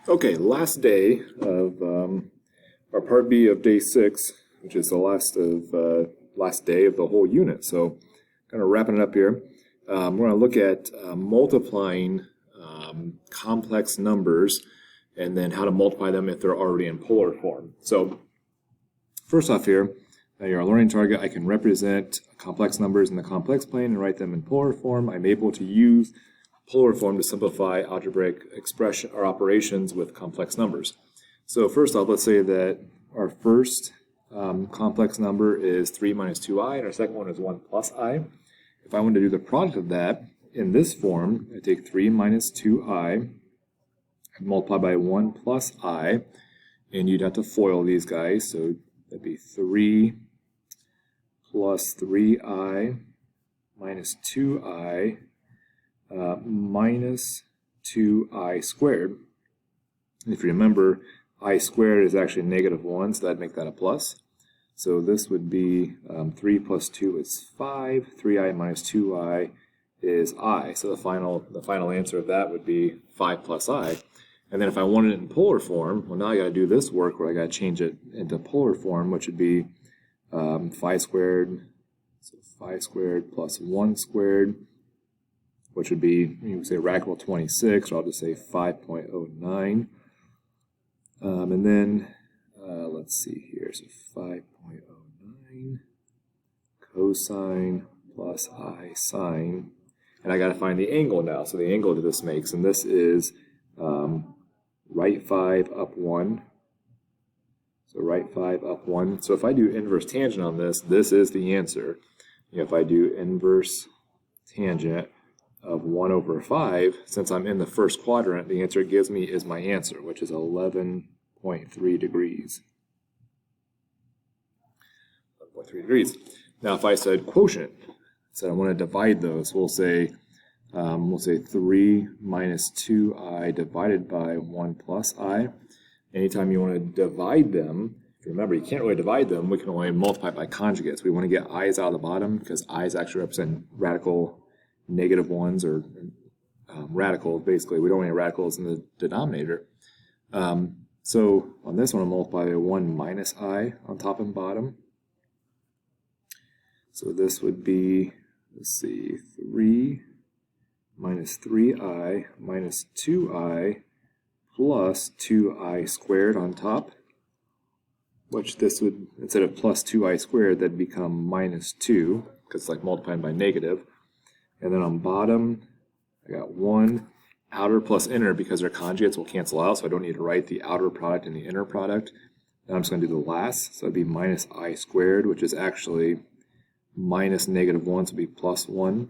Okay, last day of our part B of day 6, which is the last day of the whole unit. So, kind of wrapping it up here. We're going to look at multiplying complex numbers and then how to multiply them if they're already in polar form. So, first off here, your learning target, I can represent complex numbers in the complex plane and write them in polar form. I'm able to use polar form to simplify algebraic expression or operations with complex numbers. So first off, let's say that our first complex number is 3 minus 2i, and our second one is 1 plus I. If I want to do the product of that in this form, I take 3 minus 2i and multiply by 1 plus I, and you'd have to FOIL these guys, so that'd be 3 plus 3i minus 2i minus 2i squared. And if you remember, I squared is actually -1, so that'd make that a plus. So this would be 3 plus 2 is 5, 3i minus 2i is I. So the final answer of that would be 5 plus I. And then if I wanted it in polar form, well, now I got to do this work where I got to change it into polar form, which would be 5 squared, so 5 squared plus 1 squared, which would be, you would say radical 26, or I'll just say 5.09. And then, let's see here, so 5.09 cosine plus I sine. And I got to find the angle now, so the angle that this makes, and this is right 5 up 1. So right 5 up 1. So if I do inverse tangent on this, this is the answer. If I do inverse tangent of 1 over 5, since I'm in the first quadrant, the answer it gives me is my answer, which is 11.3 degrees. 11.3 degrees. Now if I said quotient, so I want to divide those, we'll say 3 minus 2i divided by 1 plus I. Anytime you want to divide them, remember you can't really divide them, we can only multiply by conjugates. We want to get i's out of the bottom because i's actually represent radical -1s or radicals, basically. We don't want any radicals in the denominator. So on this one, I'll multiply by 1 minus I on top and bottom. So this would be, let's see, 3 minus 3i minus 2i plus 2i squared on top, which this would, instead of plus 2i squared, that'd become minus 2, because it's like multiplying by negative. And then on bottom, I got 1 outer plus inner, because their conjugates will cancel out, so I don't need to write the outer product and the inner product. Then I'm just going to do the last, so it'd be minus I squared, which is actually minus -1, so it'd be plus 1.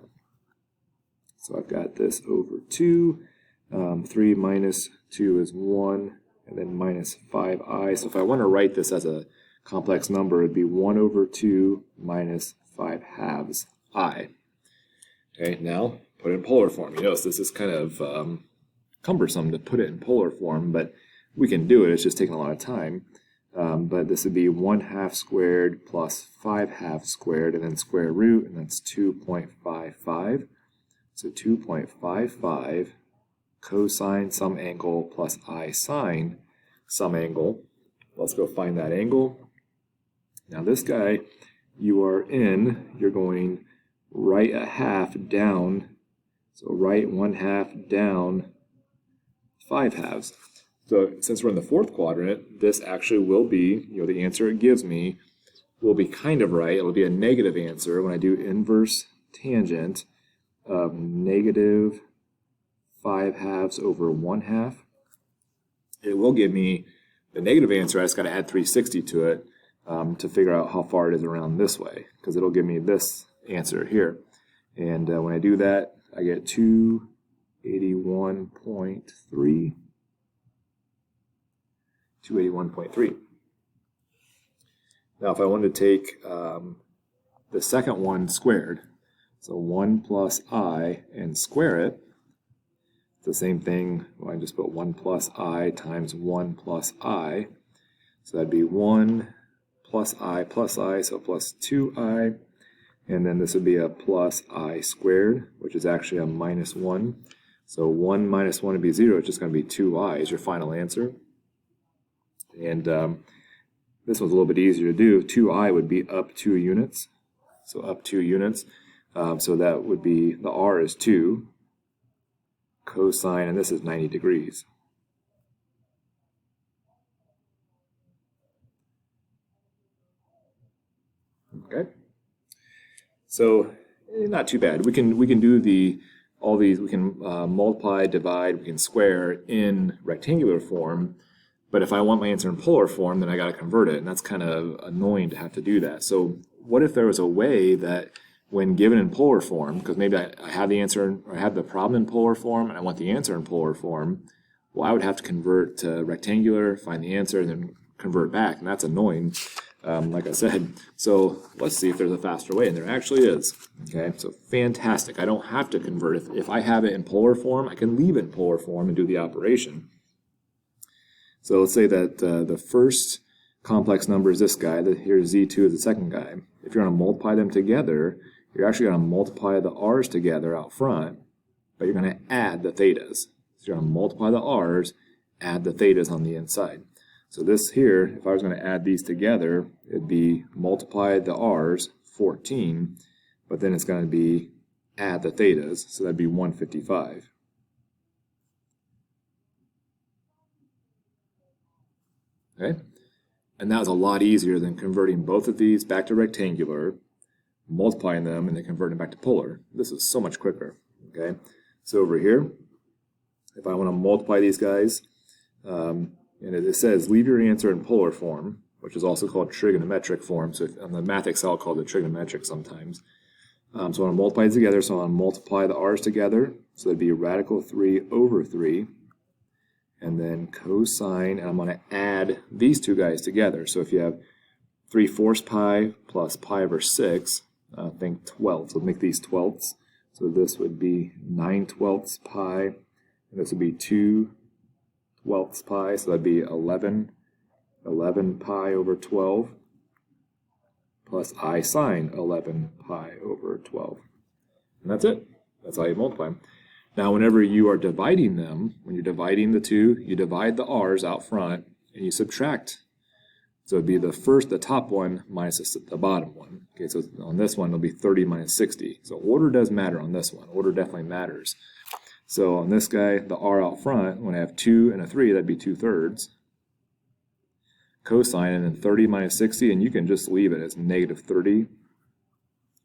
So I've got this over 2. 3 minus 2 is 1, and then minus 5i. So if I want to write this as a complex number, it'd be 1 over 2 minus 5 halves I. Okay, now put it in polar form. You notice this is kind of cumbersome to put it in polar form, but we can do it. It's just taking a lot of time. But this would be 1/2 squared plus 5/2 squared, and then square root, and that's 2.55. So 2.55 cosine some angle plus I sine some angle. Let's go find that angle. Now this guy, you're going right 1/2 down, so right 1/2 down 5/2. So since we're in the fourth quadrant, this actually will be, the answer it gives me will be kind of right. It'll be a negative answer when I do inverse tangent of negative 5/2 over 1/2. It will give me the negative answer. I just got to add 360 to it to figure out how far it is around this way, because it'll give me this answer here. And when I do that, I get 281.3. 281.3. Now if I wanted to take the second one squared, so 1 plus I and square it, it's the same thing. Well, I just put 1 plus I times 1 plus I. So that'd be 1 plus I, so plus 2I. And then this would be a plus I squared, which is actually a minus 1. So 1 minus 1 would be 0. It's just going to be 2i is your final answer. And this one's a little bit easier to do. 2i would be up 2 units. So up 2 units. So that would be, the r is 2. Cosine, and this is 90 degrees. Okay. So not too bad. We can do all these. We can multiply, divide. We can square in rectangular form. But if I want my answer in polar form, then I got to convert it, and that's kind of annoying to have to do that. So what if there was a way that when given in polar form, because maybe I have the answer, or I have the problem in polar form, and I want the answer in polar form, well, I would have to convert to rectangular, find the answer, and then convert back, and that's annoying, like I said. So let's see if there's a faster way, and there actually is. Okay, so fantastic. I don't have to convert. If I have it in polar form, I can leave it in polar form and do the operation. So let's say that the first complex number is this guy. Here's Z2 is the second guy. If you're going to multiply them together, you're actually going to multiply the r's together out front, but you're going to add the thetas. So you're going to multiply the r's, add the thetas on the inside. So this here, if I was going to add these together, it'd be multiply the r's, 14, but then it's going to be add the thetas, so that'd be 155. Okay? And that was a lot easier than converting both of these back to rectangular, multiplying them, and then converting back to polar. This is so much quicker. Okay? So over here, if I want to multiply these guys, and it says leave your answer in polar form, which is also called trigonometric form. So on the Math Excel, called it trigonometric sometimes. So I want to multiply these together, so I want to multiply the r's together. So that'd be radical 3 over 3. And then cosine, and I'm going to add these two guys together. So if you have 3/4 pi plus pi over 6, think 12ths. We'll make these 12ths. So this would be 9/12 pi, and this would be 2/12 pi, so that'd be 11 pi over 12, plus I sine 11 pi over 12. And that's it. That's how you multiply them. Now, whenever you are dividing them, when you're dividing the two, you divide the r's out front, and you subtract. So it'd be the top one minus the bottom one. Okay, so on this one, it'll be 30 minus 60. So order does matter on this one. Order definitely matters. So on this guy, the r out front, when I have 2 and a 3, that'd be 2/3. Cosine, and then 30 minus 60, and you can just leave it as negative 30.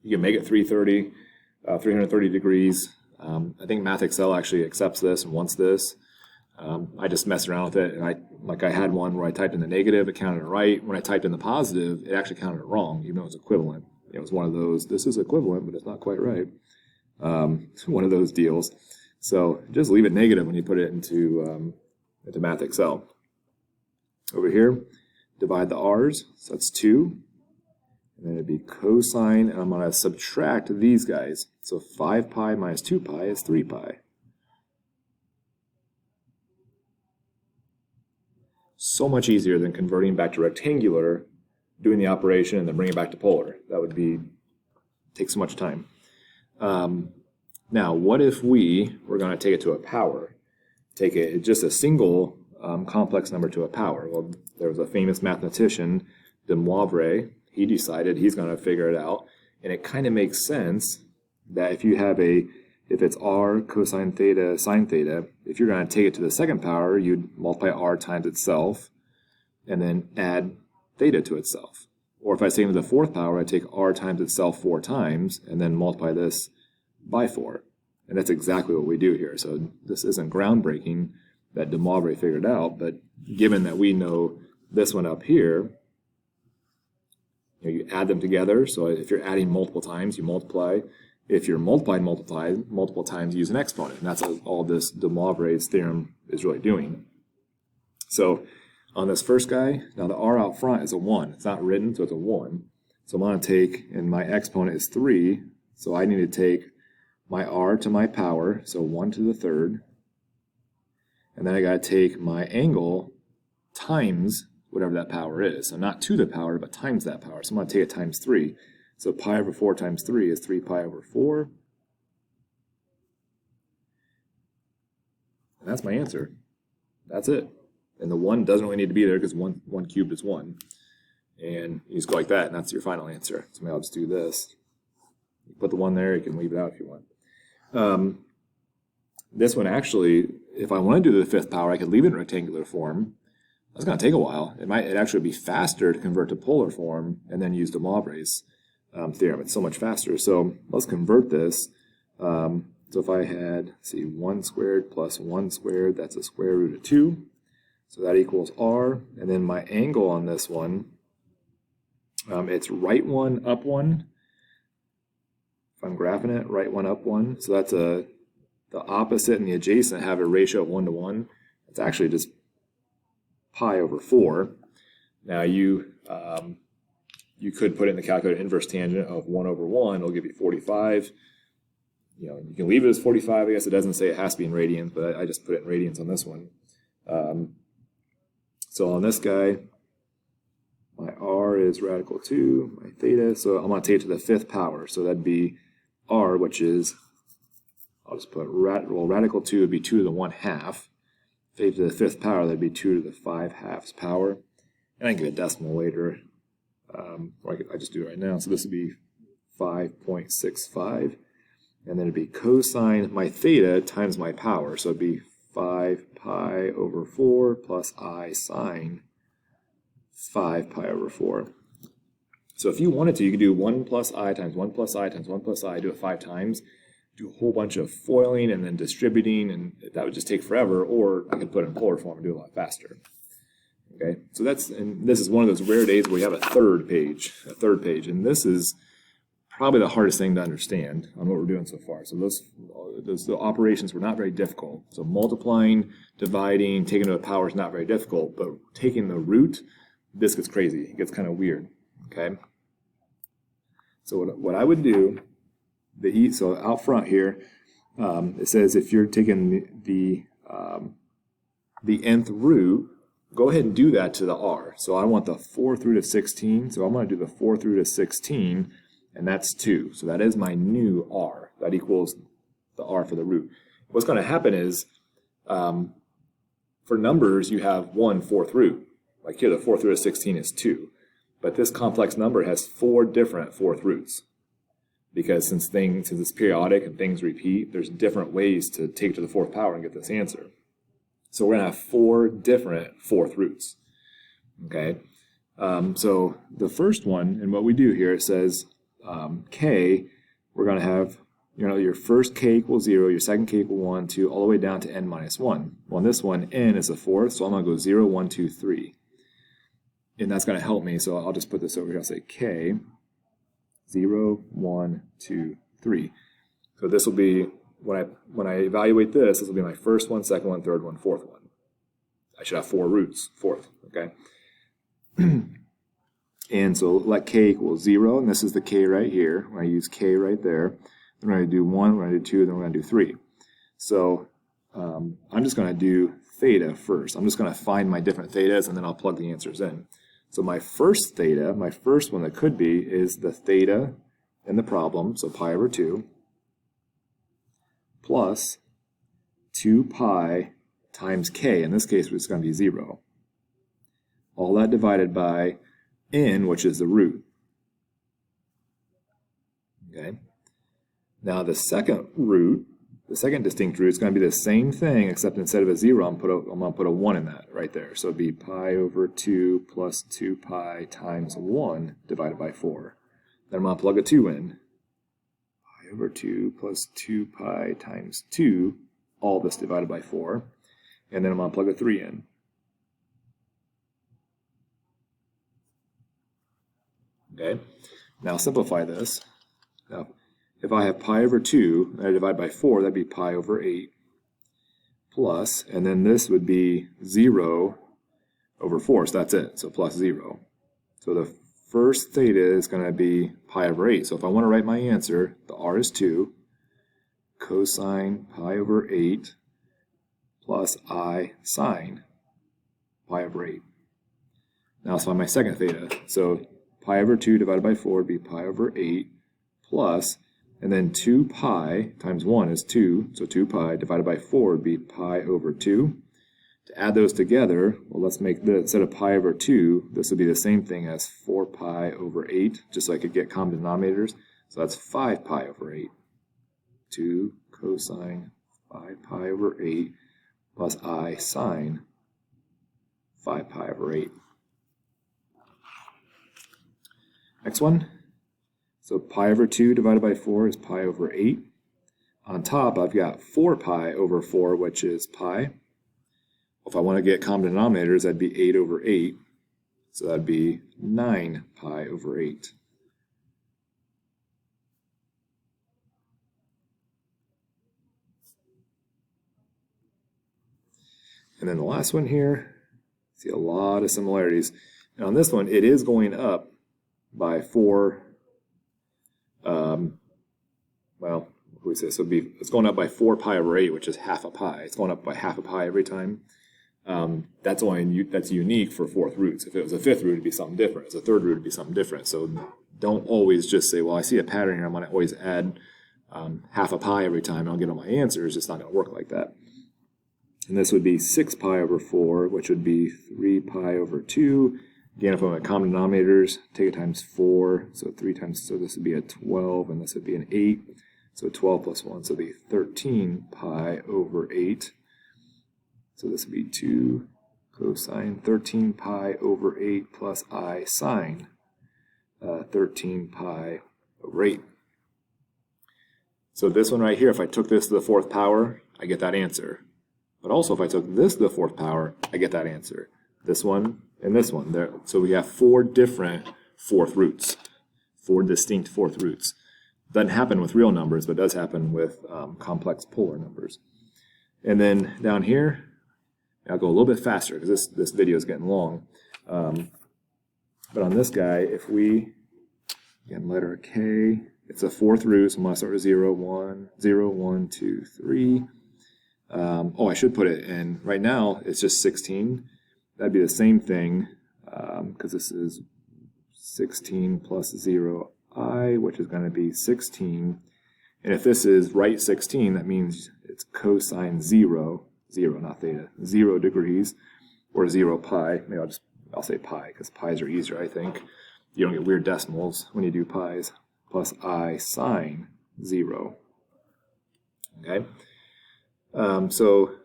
You can make it 330 degrees. I think Math Excel actually accepts this and wants this. I just messed around with it, and I had one where I typed in the negative, it counted it right. When I typed in the positive, it actually counted it wrong, even though it was equivalent. It was one of those, this is equivalent, but it's not quite right. One of those deals. So just leave it negative when you put it into Math Excel. Over here, divide the r's, so that's 2. And then it'd be cosine, and I'm going to subtract these guys. So 5 pi minus 2 pi is 3 pi. So much easier than converting back to rectangular, doing the operation, and then bringing it back to polar. That would take so much time. Now, what if we were going to take it to a power? Take it just a single complex number to a power. Well, there was a famous mathematician, de Moivre. He decided he's going to figure it out, and it kind of makes sense that if it's r cosine theta sine theta, if you're going to take it to the second power, you'd multiply r times itself and then add theta to itself. Or if I take it to the fourth power, I take r times itself 4 times and then multiply this by 4. And that's exactly what we do here. So this isn't groundbreaking that de Moivre figured out, but given that we know this one up here, you add them together. So if you're adding multiple times, you multiply. If you're multiplying multiple times, you use an exponent. And that's all this de Moivre's theorem is really doing. So on this first guy, now the r out front is a 1. It's not written, so it's a 1. So I'm going to take, and my exponent is 3, so I need to take my r to my power, so 1 to the third. And then I got to take my angle times whatever that power is. So not to the power, but times that power. So I'm going to take it times 3. So pi over 4 times 3 is 3 pi over 4. And that's my answer. That's it. And the 1 doesn't really need to be there because 1 cubed is 1. And you just go like that, and that's your final answer. So maybe I'll just do this. You put the 1 there, you can leave it out if you want. This one actually, if I want to do the 5th power, I could leave it in rectangular form. That's going to take a while. It actually be faster to convert to polar form and then use de Moivre's theorem. It's so much faster. So let's convert this. So if I had, let's see, 1 squared plus 1 squared, that's a square root of 2. So that equals r. And then my angle on this one, it's right 1, up 1. If I'm graphing it, right 1, up 1. So that's the opposite and the adjacent have a ratio of 1 to 1. It's actually just pi over 4. Now you could put in the calculator inverse tangent of 1 over 1. It'll give you 45. You can leave it as 45. I guess it doesn't say it has to be in radians, but I just put it in radians on this one. So on this guy, my r is radical 2, my theta. So I'm going to take it to the 5th power. So that'd be r, which is, I'll just put radical 2 would be 2 to the 1/2. Take to the 5th power, that'd be 2 to the 5/2 power. And I can give a decimal later, or I just do it right now. So this would be 5.65. And then it'd be cosine my theta times my power. So it'd be 5 pi over 4 plus I sine 5 pi over 4. So if you wanted to, you could do 1 plus I times 1 plus I times 1 plus I, do it 5 times. Do a whole bunch of foiling and then distributing, and that would just take forever, or I could put it in polar form and do it a lot faster. Okay, so this is one of those rare days where you have a third page, and this is probably the hardest thing to understand on what we're doing so far. So the operations were not very difficult. So multiplying, dividing, taking to the power is not very difficult, but taking the root, this gets crazy. It gets kind of weird. Okay, so what I would do. So out front here, it says if you're taking the nth root, go ahead and do that to the r. So I want the 4th root of 16, so I'm going to do the 4th root of 16, and that's 2. So that is my new r. That equals the r for the root. What's going to happen is, for numbers, you have 1 4th root. Like here, the 4th root of 16 is 2. But this complex number has 4 different 4th roots. Because since it's periodic and things repeat, there's different ways to take it to the 4th power and get this answer. So we're going to have 4 different 4th roots. Okay, so the first one, and what we do here, it says k, we're going to have, your first k equals 0, your second k equals 1, 2, all the way down to n minus 1. Well, in this one, n is the 4th, so I'm going to go 0, 1, 2, 3. And that's going to help me, so I'll just put this over here. I'll say k 0, 1, 2, 3. So this will be, when I evaluate this will be my first one, second one, third one, fourth one. I should have 4 roots, 4th, okay? And so let k equal 0, and this is the k right here. When I use k right there, then we're going to do 1, we're going to do 2, then we're going to do 3. So I'm just going to do theta first. I'm just going to find my different thetas, and then I'll plug the answers in. So my first theta, my first one that could be, is the theta in the problem, so pi over 2, plus 2 pi times k. In this case, it's going to be 0. All that divided by n, which is the root. Okay. Now the second root, the second distinct root, is going to be the same thing, except instead of a 0, I'm going to put a 1 in that right there. So it'd be pi over 2 plus 2 pi times 1 divided by 4. Then I'm going to plug a 2 in. Pi over 2 plus 2 pi times 2, all this divided by 4. And then I'm going to plug a 3 in. Okay, now simplify this. Now, if I have pi over 2, and I divide by 4, that'd be pi over 8, plus, and then this would be 0 over 4, so that's it, so plus 0. So the first theta is going to be pi over 8. So if I want to write my answer, the r is 2, cosine pi over 8, plus I sine pi over 8. Now let's find my second theta. So pi over 2 divided by 4 would be pi over 8, plus, And then 2 pi times 1 is 2, so 2 pi divided by 4 would be pi over 2. To add those together, well, let's make the, instead of pi over 2, this would be the same thing as 4 pi over 8, just so I could get common denominators. So that's 5 pi over 8. 2 cosine 5 pi over 8 plus I sine 5 pi over 8. Next one. So pi over 2 divided by 4 is pi over 8. On top, I've got 4 pi over 4, which is pi. If I want to get common denominators, that'd be 8 over 8. So that'd be 9 pi over 8. And then the last one here, see a lot of similarities. And on this one, it is going up by 4. Well, what do we say? So it's going up by 4 pi over 8, which is half a pi. It's going up by half a pi every time. That's unique for fourth roots. If it was a fifth root, it'd be something different. As a third root, it'd be something different. So don't always just say, well, I see a pattern here, I'm going to always add half a pi every time and I'll get all my answers. It's not going to work like that. And this would be 6 pi over 4, which would be 3 pi over 2. Again, if I'm at common denominators, take it times 4. So 3 times, so this would be a 12, and this would be an 8. So 12 plus 1, so it'd be 13 pi over 8. So this would be 2 cosine 13 pi over 8 plus I sine 13 pi over 8. So this one right here, if I took this to the fourth power, I get that answer. But also if I took this to the fourth power, I get that answer. This one and this one. There. So we have 4 different fourth roots, 4 distinct fourth roots. Doesn't happen with real numbers, but does happen with complex polar numbers. And then down here, I'll go a little bit faster because this video is getting long. But on this guy, if we, again, letter K, it's a fourth root, so I'm going to start with 0, 1, 0, 1, 2, 3. Oh, I should put it in. Right now, it's just 16. That'd be the same thing because this is 16 plus 0i, which is going to be 16. And if this is right 16, that means it's cosine 0, not theta, 0 degrees, or 0 pi. Maybe I'll say pi because pi's are easier, I think. You don't get weird decimals when you do pi's. Plus I sine 0. Okay. So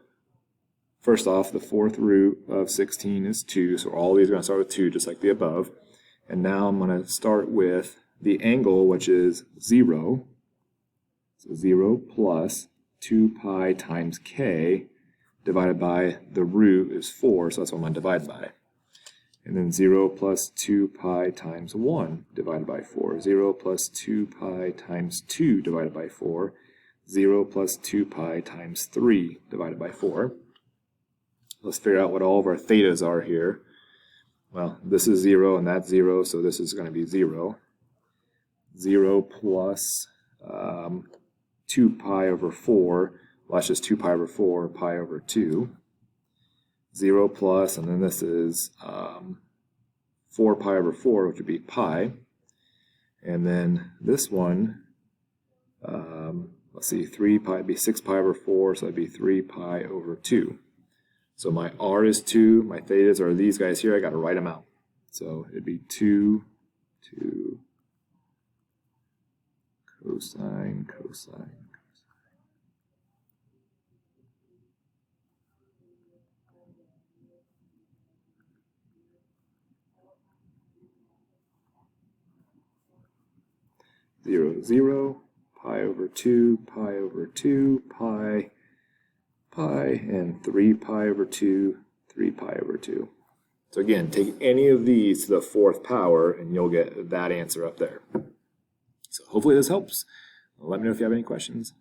first off, the fourth root of 16 is 2, so all these are going to start with 2, just like the above. And now I'm going to start with the angle, which is 0. So 0 plus 2 pi times k divided by the root is 4, so that's what I'm going to divide by. And then 0 plus 2 pi times 1 divided by 4. 0 plus 2 pi times 2 divided by 4. 0 plus 2 pi times 3 divided by 4. Let's figure out what all of our thetas are here. Well, this is 0 and that's 0, so this is going to be 0. 0 plus 2 pi over 4, well, that's just 2 pi over 4, pi over 2. 0 plus, and then this is 4 pi over 4, which would be pi. And then this one, let's see, 3 pi would be 6 pi over 4, so that'd be 3 pi over 2. So my r is 2, my thetas are these guys here, I got to write them out. So it'd be 2 cosine, cosine. 0, 0, pi over 2, pi over 2, pi, and 3 pi over 2, 3 pi over 2. So again, take any of these to the fourth power and you'll get that answer up there. So hopefully this helps. Let me know if you have any questions.